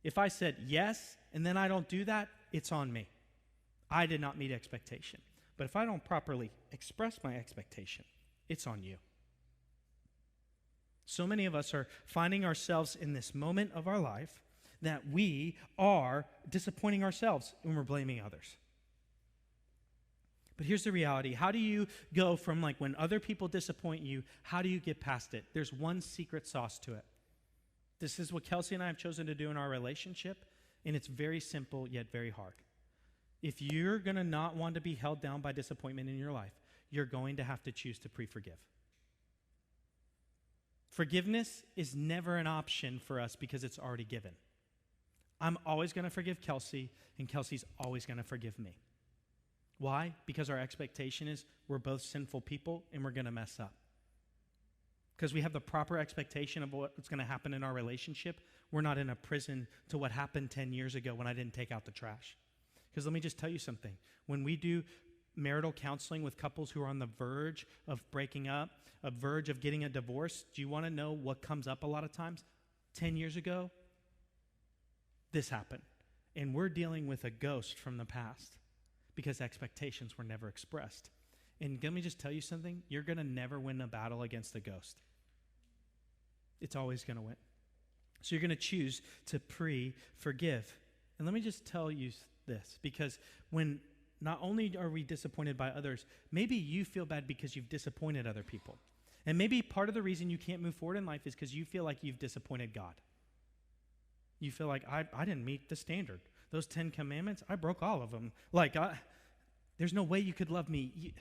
If I said yes, and then I don't do that, it's on me. I did not meet expectation. But if I don't properly express my expectation, it's on you. So many of us are finding ourselves in this moment of our life that we are disappointing ourselves when we're blaming others. But here's the reality. How do you go from like when other people disappoint you, how do you get past it? There's one secret sauce to it. This is what Kelsey and I have chosen to do in our relationship, and it's very simple yet very hard. If you're going to not want to be held down by disappointment in your life, you're going to have to choose to pre-forgive. Forgiveness is never an option for us because it's already given. I'm always going to forgive Kelsey, and Kelsey's always going to forgive me. Why? Because our expectation is we're both sinful people, and we're going to mess up. Because we have the proper expectation of what's going to happen in our relationship. We're not in a prison to what happened 10 years ago when I didn't take out the trash. Because let me just tell you something. When we do marital counseling with couples who are on the verge of breaking up, a verge of getting a divorce, do you want to know what comes up a lot of times? 10 years ago, this happened. And we're dealing with a ghost from the past because expectations were never expressed. And let me just tell you something. You're going to never win a battle against a ghost. It's always going to win. So you're going to choose to forgive. And let me just tell you this, because when not only are we disappointed by others, maybe you feel bad because you've disappointed other people. And maybe part of the reason you can't move forward in life is because you feel like you've disappointed God. You feel like, I didn't meet the standard. Those 10 commandments, I broke all of them. Like, there's no way you could love me.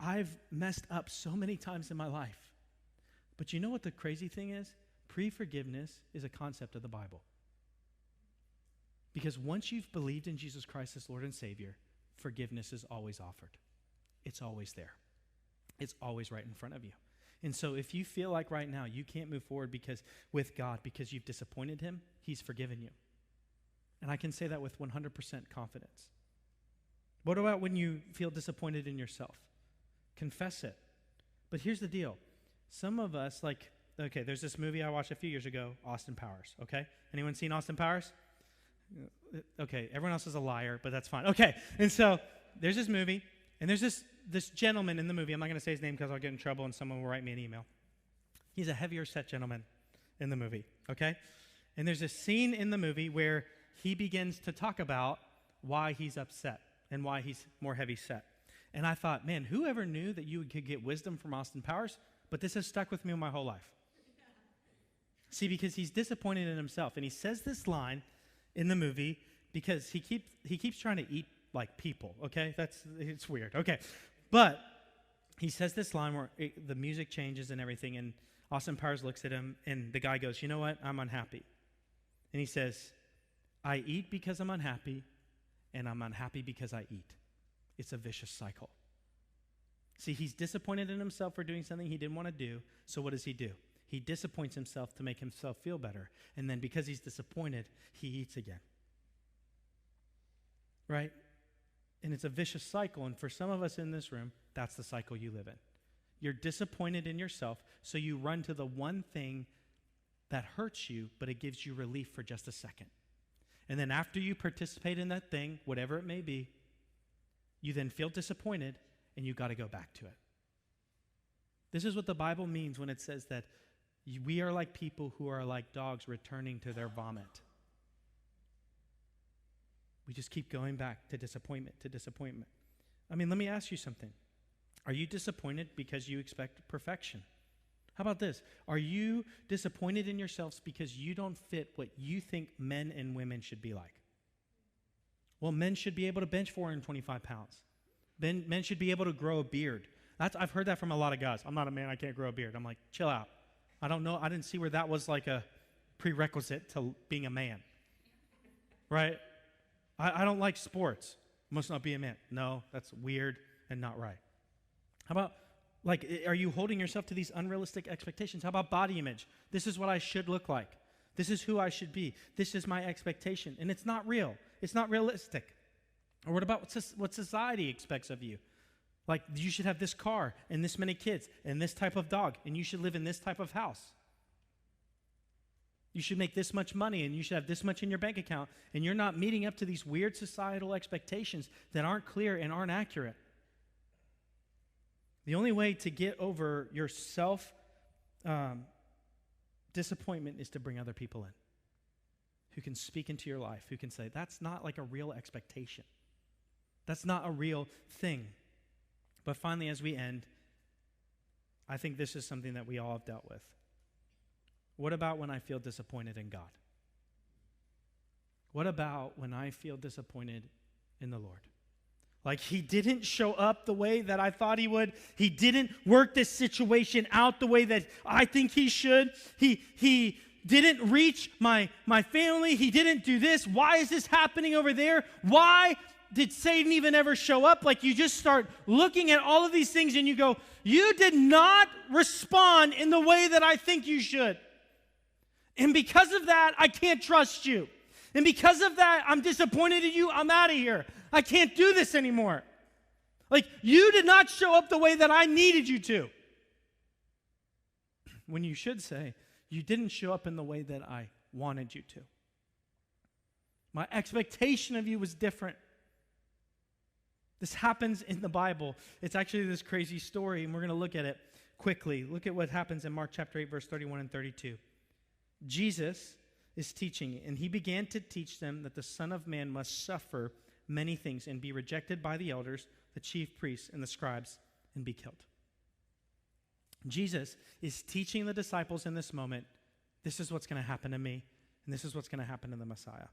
I've messed up so many times in my life. But you know what the crazy thing is? Pre-forgiveness is a concept of the Bible. Because once you've believed in Jesus Christ as Lord and Savior, forgiveness is always offered. It's always there. It's always right in front of you. And so if you feel like right now you can't move forward with God because you've disappointed him, he's forgiven you. And I can say that with 100% confidence. What about when you feel disappointed in yourself? Confess it. But here's the deal. Some of us, there's this movie I watched a few years ago, Austin Powers, okay? Anyone seen Austin Powers? Okay, everyone else is a liar, but that's fine. Okay, and so there's this movie, and there's this gentleman in the movie. I'm not going to say his name because I'll get in trouble and someone will write me an email. He's a heavier set gentleman in the movie, okay? And there's a scene in the movie where he begins to talk about why he's upset and why he's more heavy set. And I thought, man, whoever knew that you could get wisdom from Austin Powers? But this has stuck with me my whole life. See, because he's disappointed in himself, and he says this line in the movie because he keeps trying to eat like people, okay? It's weird, okay. But he says this line where the music changes and everything, and Austin Powers looks at him, and the guy goes, you know what? I'm unhappy. And he says, I eat because I'm unhappy, and I'm unhappy because I eat. It's a vicious cycle. See, he's disappointed in himself for doing something he didn't want to do, so what does he do? He disappoints himself to make himself feel better. And then because he's disappointed, he eats again. Right? And it's a vicious cycle. And for some of us in this room, that's the cycle you live in. You're disappointed in yourself, so you run to the one thing that hurts you, but it gives you relief for just a second. And then after you participate in that thing, whatever it may be, you then feel disappointed, and you got to go back to it. This is what the Bible means when it says that we are like people who are like dogs returning to their vomit. We just keep going back to disappointment, to disappointment. I mean, let me ask you something. Are you disappointed because you expect perfection? How about this? Are you disappointed in yourselves because you don't fit what you think men and women should be like? Well, men should be able to bench 425 pounds. Men should be able to grow a beard. I've heard that from a lot of guys. I'm not a man, I can't grow a beard. I'm like, chill out. I don't know. I didn't see where that was like a prerequisite to being a man. Right? I don't like sports. Must not be a man. No, that's weird and not right. How about, like, are you holding yourself to these unrealistic expectations? How about body image? This is what I should look like. This is who I should be. This is my expectation. And it's not real. It's not realistic. Or what about what society expects of you? Like, you should have this car and this many kids and this type of dog, and you should live in this type of house. You should make this much money, and you should have this much in your bank account, and you're not meeting up to these weird societal expectations that aren't clear and aren't accurate. The only way to get over your disappointment is to bring other people in who can speak into your life, who can say, that's not like a real expectation. That's not a real thing. But finally, as we end, I think this is something that we all have dealt with. What about when I feel disappointed in God? What about when I feel disappointed in the Lord? Like, he didn't show up the way that I thought he would. He didn't work this situation out the way that I think he should. He didn't reach my family. He didn't do this. Why is this happening over there? Why did Satan even ever show up? Like, you just start looking at all of these things and you go, you did not respond in the way that I think you should. And because of that, I can't trust you. And because of that, I'm disappointed in you. I'm out of here. I can't do this anymore. Like, you did not show up the way that I needed you to. When you should say, you didn't show up in the way that I wanted you to. My expectation of you was different. This happens in the Bible. It's actually this crazy story, and we're going to look at it quickly. Look at what happens in Mark chapter 8, verse 31 and 32. Jesus is teaching, and he began to teach them that the Son of Man must suffer many things and be rejected by the elders, the chief priests, and the scribes, and be killed. Jesus is teaching the disciples in this moment, this is what's going to happen to me, and this is what's going to happen to the Messiah.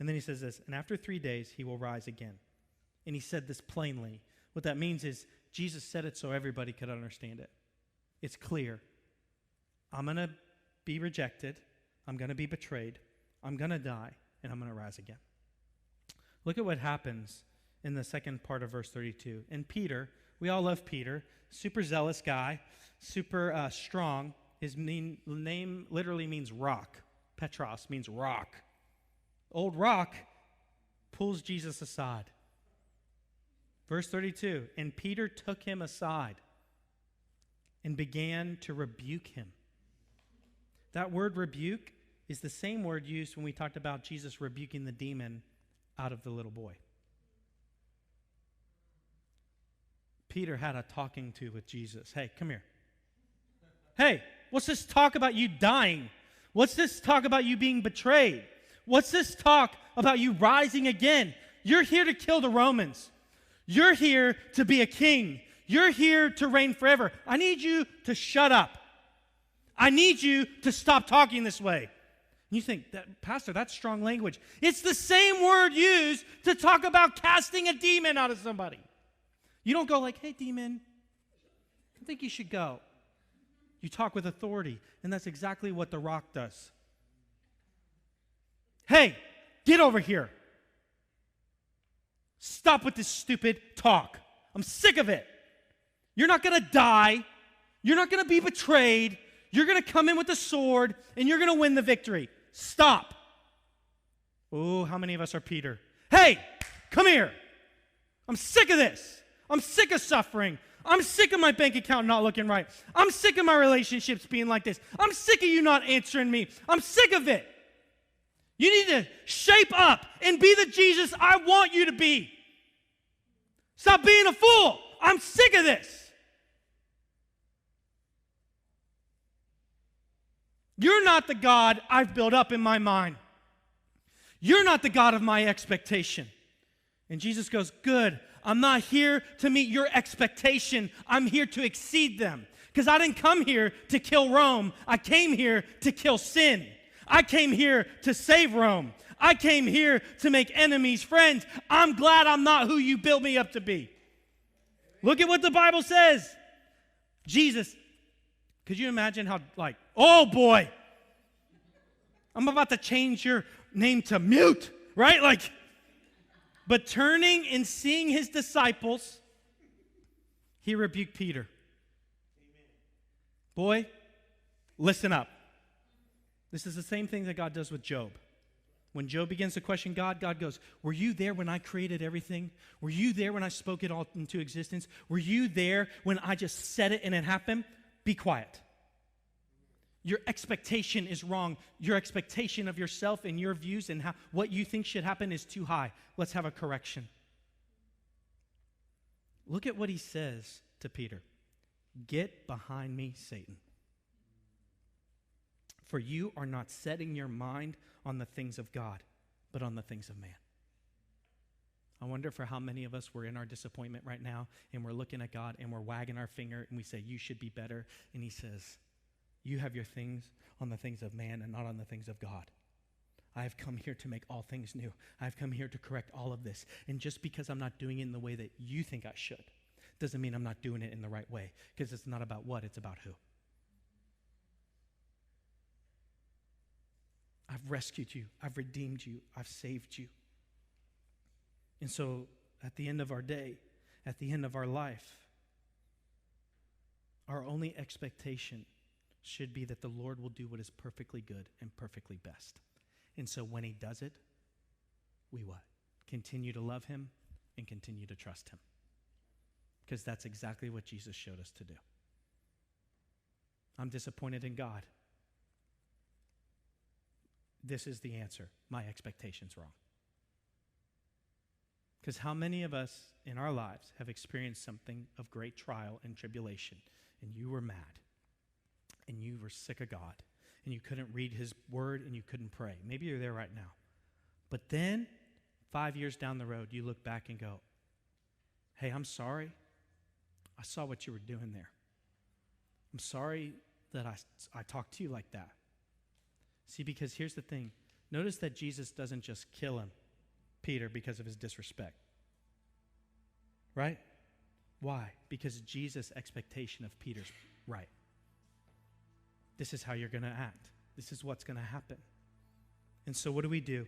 And then he says this, and after 3 days, he will rise again. And he said this plainly. What that means is Jesus said it so everybody could understand it. It's clear. I'm going to be rejected. I'm going to be betrayed. I'm going to die, and I'm going to rise again. Look at what happens in the second part of verse 32. And Peter, we all love Peter, super zealous guy, super strong. His name literally means rock. Petros means rock. Old rock pulls Jesus aside. Verse 32, and Peter took him aside and began to rebuke him. That word rebuke is the same word used when we talked about Jesus rebuking the demon out of the little boy. Peter had a talking to with Jesus. Hey, come here. Hey, what's this talk about you dying? What's this talk about you being betrayed? What's this talk about you rising again? You're here to kill the Romans. You're here to be a king. You're here to reign forever. I need you to shut up. I need you to stop talking this way. And you think, Pastor, that's strong language. It's the same word used to talk about casting a demon out of somebody. You don't go like, hey, demon, I think you should go. You talk with authority, and that's exactly what the rock does. Hey, get over here. Stop with this stupid talk. I'm sick of it. You're not going to die. You're not going to be betrayed. You're going to come in with a sword, and you're going to win the victory. Stop. Oh, how many of us are Peter? Hey, come here. I'm sick of this. I'm sick of suffering. I'm sick of my bank account not looking right. I'm sick of my relationships being like this. I'm sick of you not answering me. I'm sick of it. You need to shape up and be the Jesus I want you to be. Stop being a fool. I'm sick of this. You're not the God I've built up in my mind. You're not the God of my expectation. And Jesus goes, good. I'm not here to meet your expectation. I'm here to exceed them. Because I didn't come here to kill Rome. I came here to kill sin. I came here to save Rome. I came here to make enemies friends. I'm glad I'm not who you built me up to be. Look at what the Bible says. Jesus Could you imagine how, like, oh boy, I'm about to change your name to Mute, right? Like, but turning and seeing his disciples, he rebuked Peter. Boy, listen up. This is the same thing that God does with Job. When Job begins to question God, God goes, were you there when I created everything? Were you there when I spoke it all into existence? Were you there when I just said it and it happened? Be quiet. Your expectation is wrong. Your expectation of yourself and your views and what you think should happen is too high. Let's have a correction. Look at what he says to Peter. Get behind me, Satan. For you are not setting your mind on the things of God, but on the things of man. I wonder for how many of us we're in our disappointment right now, and we're looking at God, and we're wagging our finger, and we say, you should be better. And he says, you have your things on the things of man and not on the things of God. I have come here to make all things new. I've come here to correct all of this. And just because I'm not doing it in the way that you think I should, doesn't mean I'm not doing it in the right way, because it's not about what, it's about who. I've rescued you. I've redeemed you. I've saved you. And so at the end of our day, at the end of our life, our only expectation should be that the Lord will do what is perfectly good and perfectly best. And so when he does it, we what? Continue to love him and continue to trust him. Because that's exactly what Jesus showed us to do. I'm disappointed in God. This is the answer. My expectation's wrong. Because how many of us in our lives have experienced something of great trial and tribulation, and you were mad, and you were sick of God, and you couldn't read his word, and you couldn't pray. Maybe you're there right now. But then, 5 years down the road, you look back and go, hey, I'm sorry. I saw what you were doing there. I'm sorry that I talked to you like that. See, because here's the thing. Notice that Jesus doesn't just kill him, Peter, because of his disrespect. Right? Why? Because Jesus' expectation of Peter's right. This is how you're going to act. This is what's going to happen. And so what do?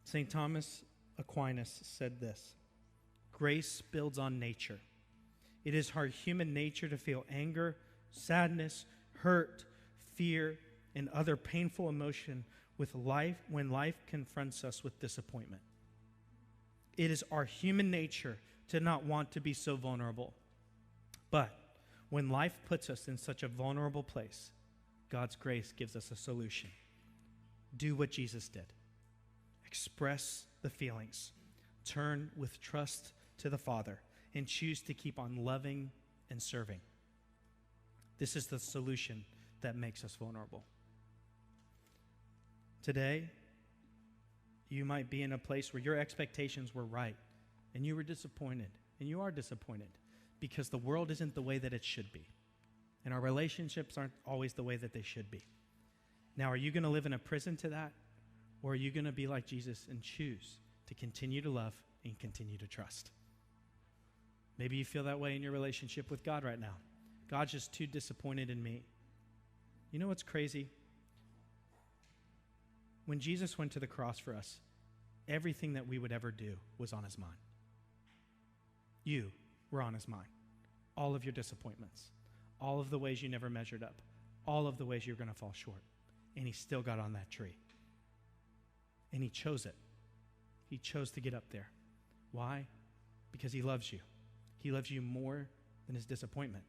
St. Thomas Aquinas said this. Grace builds on nature. It is our human nature to feel anger, sadness, hurt, fear, and other painful emotion when life confronts us with disappointment. It is our human nature to not want to be so vulnerable. But when life puts us in such a vulnerable place, God's grace gives us a solution. Do what Jesus did. Express the feelings. Turn with trust to the Father and choose to keep on loving and serving. This is the solution that makes us vulnerable. Today, you might be in a place where your expectations were right and you were disappointed, and you are disappointed because the world isn't the way that it should be, and our relationships aren't always the way that they should be. Now, are you going to live in a prison to that, or are you going to be like Jesus and choose to continue to love and continue to trust? Maybe you feel that way in your relationship with God right now. God's just too disappointed in me. You know what's crazy? When Jesus went to the cross for us, everything that we would ever do was on his mind. You were on his mind. All of your disappointments, all of the ways you never measured up, all of the ways you're going to fall short. And he still got on that tree. And he chose it. He chose to get up there. Why? Because he loves you. He loves you more than his disappointment.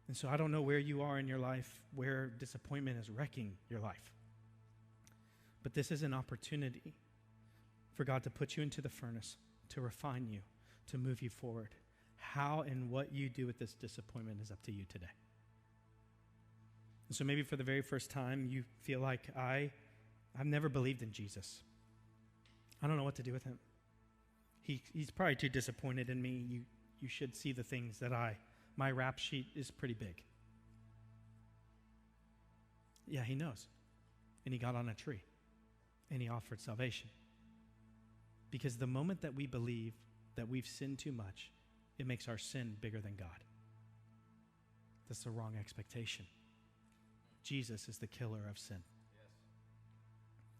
And so I don't know where you are in your life, where disappointment is wrecking your life. But this is an opportunity for God to put you into the furnace, to refine you, to move you forward. How and what you do with this disappointment is up to you today. And so maybe for the very first time, you feel like, I've never believed in Jesus. I don't know what to do with him. He's probably too disappointed in me. You should see the things that my rap sheet is pretty big. Yeah, he knows. And he got on a tree. And he offered salvation. Because the moment that we believe that we've sinned too much it makes our sin bigger than God. That's the wrong expectation. Jesus is the killer of sin.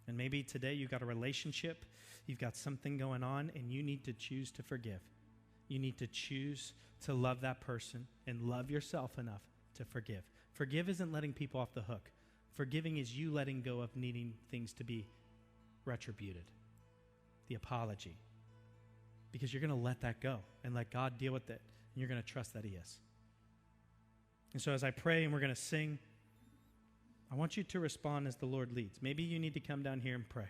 And maybe today you've got a relationship, you've got something going on, and you need to choose to forgive. You need to choose to love that person and love yourself enough to forgive. Forgive isn't letting people off the hook. Forgiving is you letting go of needing things to be retributed. The apology. Because you're going to let that go and let God deal with it. And you're going to trust that He is. And so as I pray and we're going to sing, I want you to respond as the Lord leads. Maybe you need to come down here and pray.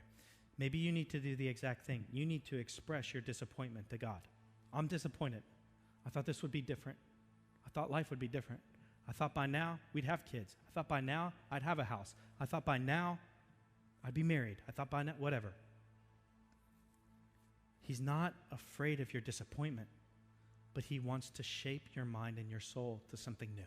Maybe you need to do the exact thing. You need to express your disappointment to God. I'm disappointed. I thought this would be different. I thought life would be different. I thought by now we'd have kids. I thought by now I'd have a house. I thought by now I'd be married. I thought by now, whatever. He's not afraid of your disappointment, but He wants to shape your mind and your soul to something new.